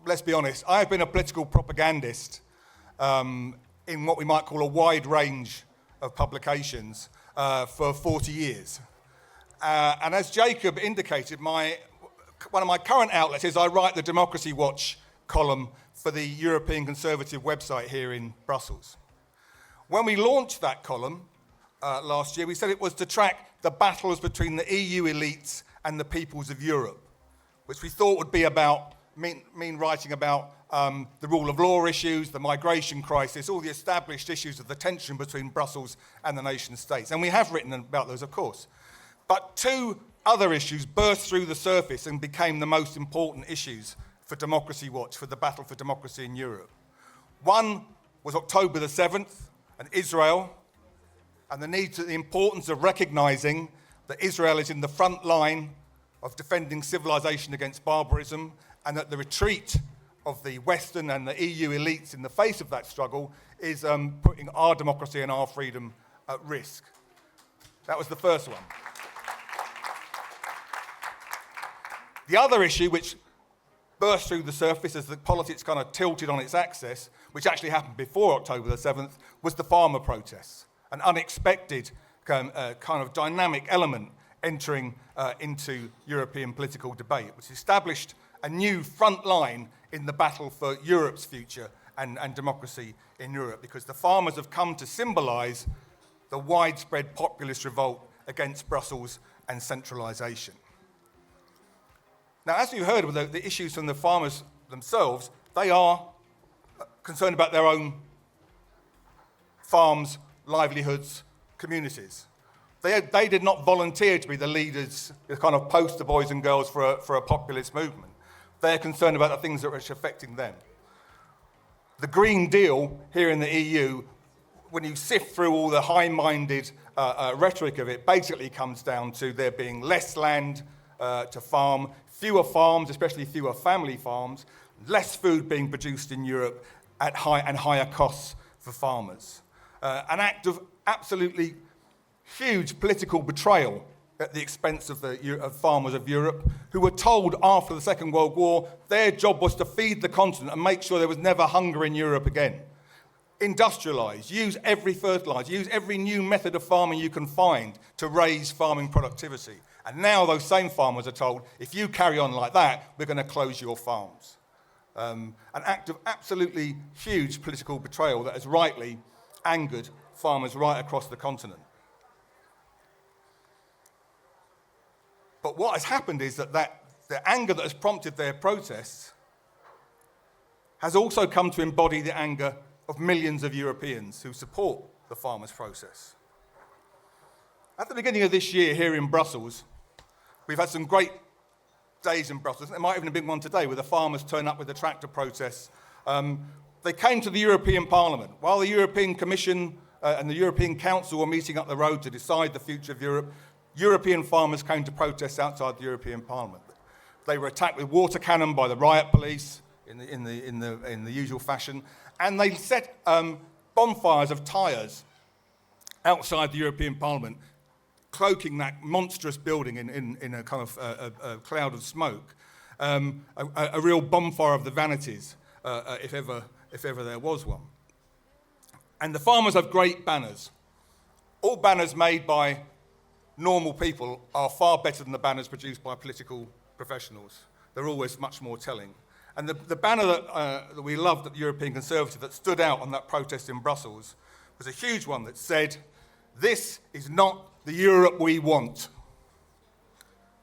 let's be honest, I've been a political propagandist in what we might call a wide range of publications for 40 years. And as Jacob indicated, one of my current outlets is I write the Democracy Watch column for the European Conservative website here in Brussels. When we launched that column last year, we said it was to track the battles between the EU elites and the peoples of Europe, which we thought would be about mean writing about the rule of law issues, the migration crisis, all the established issues of the tension between Brussels and the nation states. And we have written about those, of course. But two other issues burst through the surface and became the most important issues for Democracy Watch, for the battle for democracy in Europe. One was October the 7th and Israel, and the importance of recognising that Israel is in the front line of defending civilization against barbarism, and that the retreat of the Western and the EU elites in the face of that struggle is putting our democracy and our freedom at risk. That was the first one. The other issue, which burst through the surface as the politics kind of tilted on its axis, which actually happened before October the 7th, was the farmer protests, an unexpected kind of dynamic element entering into European political debate, which established a new front line in the battle for Europe's future and democracy in Europe, because the farmers have come to symbolise the widespread populist revolt against Brussels and centralisation. Now, as you heard with the issues from the farmers themselves, they are concerned about their own farms, livelihoods, communities. They did not volunteer to be the leaders, the kind of poster boys and girls for a populist movement. They're concerned about the things that are affecting them. The Green Deal here in the EU, when you sift through all the high-minded rhetoric of it, basically comes down to there being less land to farm, fewer farms, especially fewer family farms, less food being produced in Europe at higher costs for farmers. An act of absolutely huge political betrayal at the expense of farmers of Europe, who were told after the Second World War their job was to feed the continent and make sure there was never hunger in Europe again. Industrialise, use every fertiliser, use every new method of farming you can find to raise farming productivity. And now those same farmers are told, if you carry on like that, we're going to close your farms. An act of absolutely huge political betrayal that has rightly angered farmers right across the continent. But what has happened is that the anger that has prompted their protests has also come to embody the anger of millions of Europeans who support the farmers' process. At the beginning of this year here in Brussels, we've had some great days in Brussels. There might even have been one today where the farmers turn up with the tractor protests. They came to the European Parliament. While the European Commission and the European Council were meeting up the road to decide the future of Europe, European farmers came to protest outside the European Parliament. They were attacked with water cannon by the riot police in the usual fashion, and they set bonfires of tyres outside the European Parliament, cloaking that monstrous building in a kind of a cloud of smoke, a real bonfire of the vanities, if ever there was one. And the farmers have great banners. All banners made by normal people are far better than the banners produced by political professionals. They're always much more telling. And the banner that we loved at the European Conservative that stood out on that protest in Brussels was a huge one that said, "This is not the Europe we want."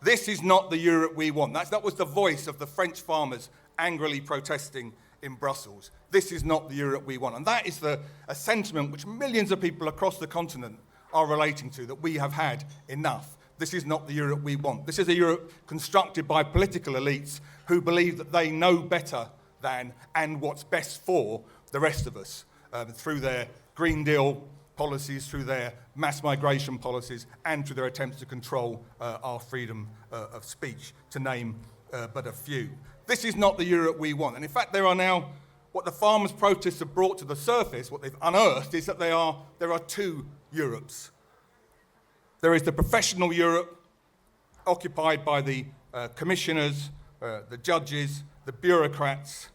This is not the Europe we want. That was the voice of the French farmers angrily protesting in Brussels. This is not the Europe we want. And that is a sentiment which millions of people across the continent are relating to, that we have had enough. This is not the Europe we want. This is a Europe constructed by political elites who believe that they know better than and what's best for the rest of us through their Green Deal policies, through their mass migration policies, and through their attempts to control our freedom of speech, to name but a few. This is not the Europe we want. And in fact, there are now, what the farmers' protests have brought to the surface, what they've unearthed, is that there are two Europes. There is the professional Europe, occupied by the commissioners, the judges, the bureaucrats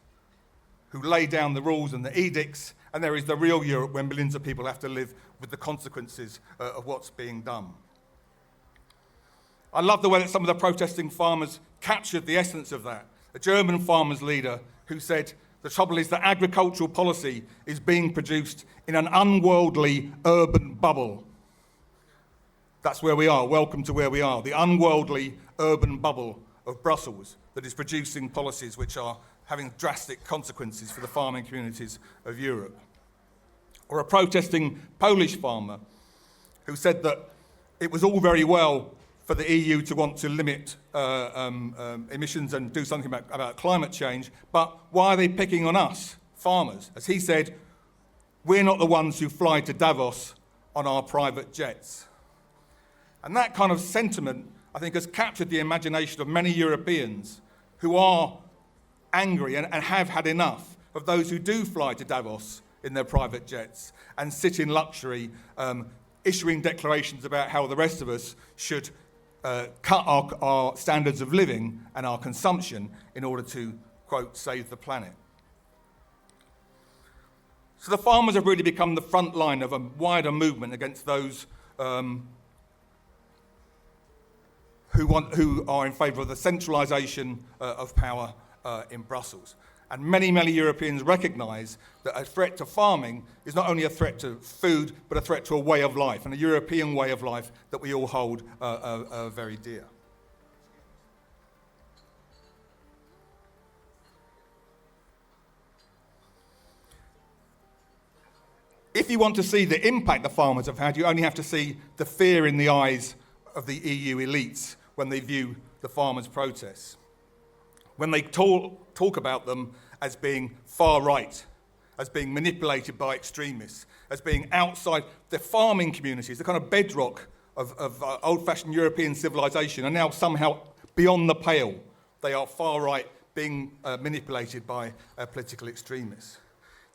who lay down the rules and the edicts, and there is the real Europe where millions of people have to live with the consequences of what's being done. I love the way that some of the protesting farmers captured the essence of that. A German farmers leader who said, the trouble is that agricultural policy is being produced in an unworldly urban bubble. That's where we are. Welcome to where we are. The unworldly urban bubble of Brussels that is producing policies which are having drastic consequences for the farming communities of Europe. Or a protesting Polish farmer who said that it was all very well for the EU to want to limit emissions and do something about climate change, but why are they picking on us, farmers? As he said, we're not the ones who fly to Davos on our private jets. And that kind of sentiment, I think, has captured the imagination of many Europeans who are angry and have had enough of those who do fly to Davos in their private jets and sit in luxury, issuing declarations about how the rest of us should cut our standards of living and our consumption in order to, quote, save the planet. So the farmers have really become the front line of a wider movement against those who are in favour of the centralisation of power in Brussels. And many, many Europeans recognise that a threat to farming is not only a threat to food, but a threat to a way of life, and a European way of life that we all hold very dear. If you want to see the impact the farmers have had, you only have to see the fear in the eyes of the EU elites when they view the farmers' protests. When they talk about them as being far right, as being manipulated by extremists, as being outside the farming communities, the kind of bedrock of old-fashioned European civilization, are now somehow beyond the pale. They are far right, being manipulated by political extremists.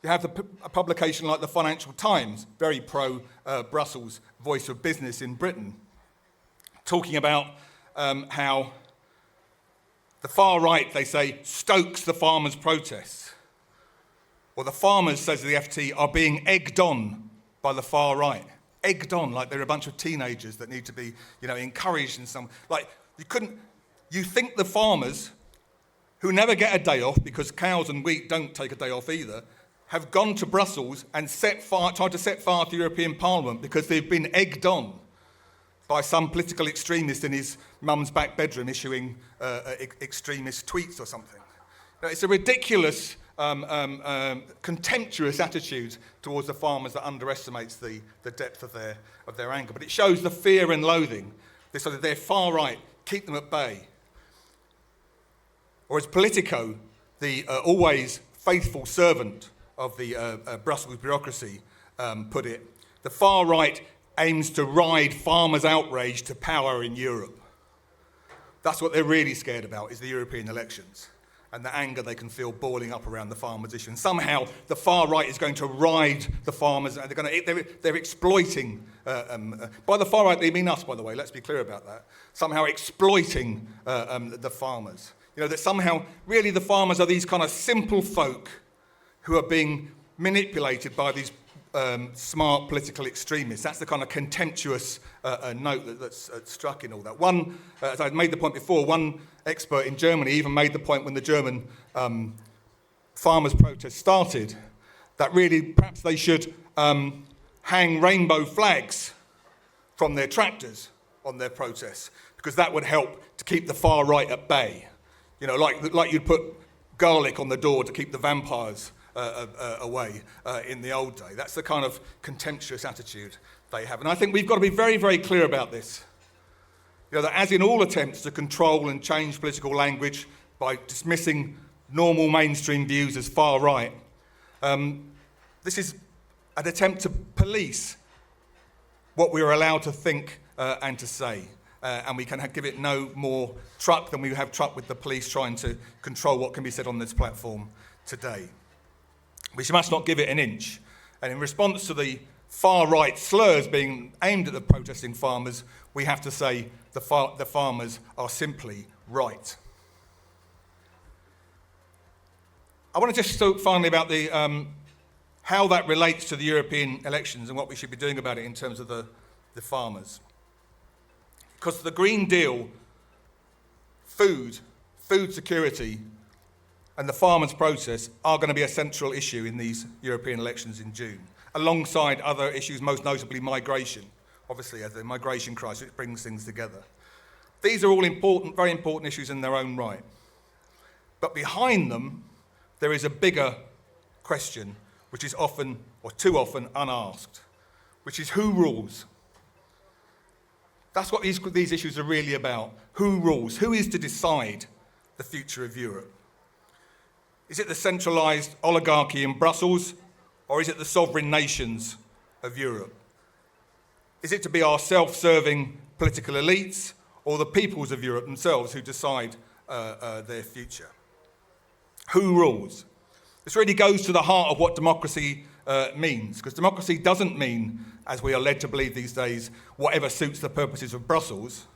You have a publication like the Financial Times, very pro-Brussels voice of business in Britain, talking about how the far right, they say, stokes the farmers' protests. Or the farmers, says the FT, are being egged on by the far right. Egged on, like they're a bunch of teenagers that need to be, encouraged in some... You think the farmers, who never get a day off, because cows and wheat don't take a day off either, have gone to Brussels and tried to set fire to the European Parliament because they've been egged on by some political extremist in his mum's back bedroom issuing extremist tweets or something. Now, it's a ridiculous, contemptuous attitude towards the farmers that underestimates the depth of their anger. But it shows the fear and loathing. They're far right, keep them at bay. Or as Politico, the always faithful servant of the Brussels bureaucracy, put it, the far right aims to ride farmers' outrage to power in Europe. That's what they're really scared about, is the European elections and the anger they can feel boiling up around the farmers' issue. And somehow the far right is going to ride the farmers, and they're exploiting, by the far right they mean us, by the way, let's be clear about that, somehow exploiting the farmers. That somehow really the farmers are these kind of simple folk who are being manipulated by these smart political extremists. That's the kind of contemptuous note that's struck in all that. One, as I made the point before, one expert in Germany even made the point when the German farmers' protest started that really perhaps they should hang rainbow flags from their tractors on their protests, because that would help to keep the far right at bay. Like you'd put garlic on the door to keep the vampires away in the old day. That's the kind of contemptuous attitude they have. And I think we've got to be very, very clear about this. That as in all attempts to control and change political language by dismissing normal mainstream views as far right, this is an attempt to police what we are allowed to think and to say. And we can give it no more truck than we have truck with the police trying to control what can be said on this platform today. We must not give it an inch. And in response to the far-right slurs being aimed at the protesting farmers, we have to say the farmers are simply right. I want to just talk finally about how that relates to the European elections and what we should be doing about it in terms of the farmers. Because the Green Deal, food security, and the farmers' process are going to be a central issue in these European elections in June, alongside other issues, most notably migration, obviously, as the migration crisis brings things together. These are all important, very important issues in their own right. But behind them, there is a bigger question, which is often, or too often, unasked, which is who rules? That's what these issues are really about. Who rules? Who is to decide the future of Europe? Is it the centralised oligarchy in Brussels, or is it the sovereign nations of Europe? Is it to be our self-serving political elites, or the peoples of Europe themselves who decide their future? Who rules? This really goes to the heart of what democracy means, because democracy doesn't mean, as we are led to believe these days, whatever suits the purposes of Brussels,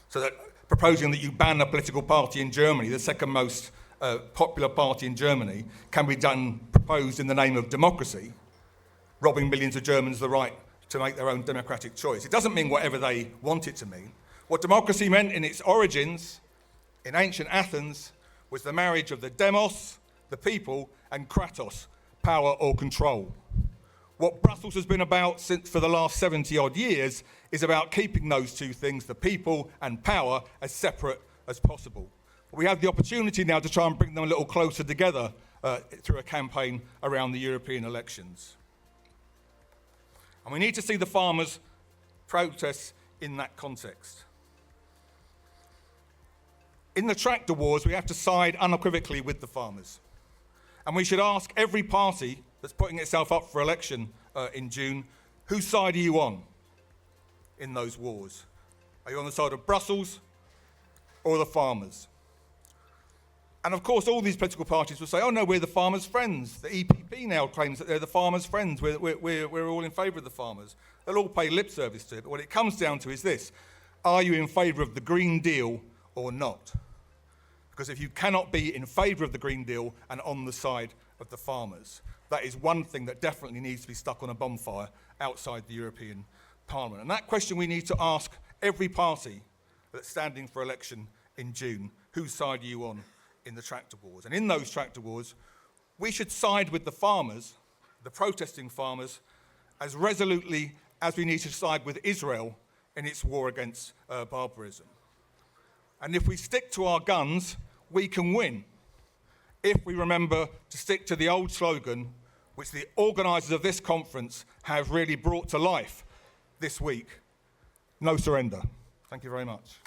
so that proposing that you ban a political party in Germany, the second most popular party in Germany, can be proposed in the name of democracy, robbing millions of Germans the right to make their own democratic choice. It doesn't mean whatever they want it to mean. What democracy meant in its origins, in ancient Athens, was the marriage of the demos, the people, and kratos, power or control. What Brussels has been about for the last 70-odd years is about keeping those two things, the people and power, as separate as possible. We have the opportunity now to try and bring them a little closer together through a campaign around the European elections. And we need to see the farmers' protests in that context. In the tractor wars, we have to side unequivocally with the farmers. And we should ask every party that's putting itself up for election in June, whose side are you on in those wars? Are you on the side of Brussels or the farmers? And of course, all these political parties will say, oh no, we're the farmers' friends. The EPP now claims that they're the farmers' friends. We're all in favour of the farmers. They'll all pay lip service to it. But what it comes down to is this: are you in favour of the Green Deal or not? Because if you cannot be in favour of the Green Deal and on the side of the farmers, that is one thing that definitely needs to be stuck on a bonfire outside the European Parliament. And that question we need to ask every party that's standing for election in June: whose side are you on in the tractor wars? And in those tractor wars, we should side with the farmers, the protesting farmers, as resolutely as we need to side with Israel in its war against barbarism. And if we stick to our guns, we can win. If we remember to stick to the old slogan, which the organisers of this conference have really brought to life this week: no surrender. Thank you very much.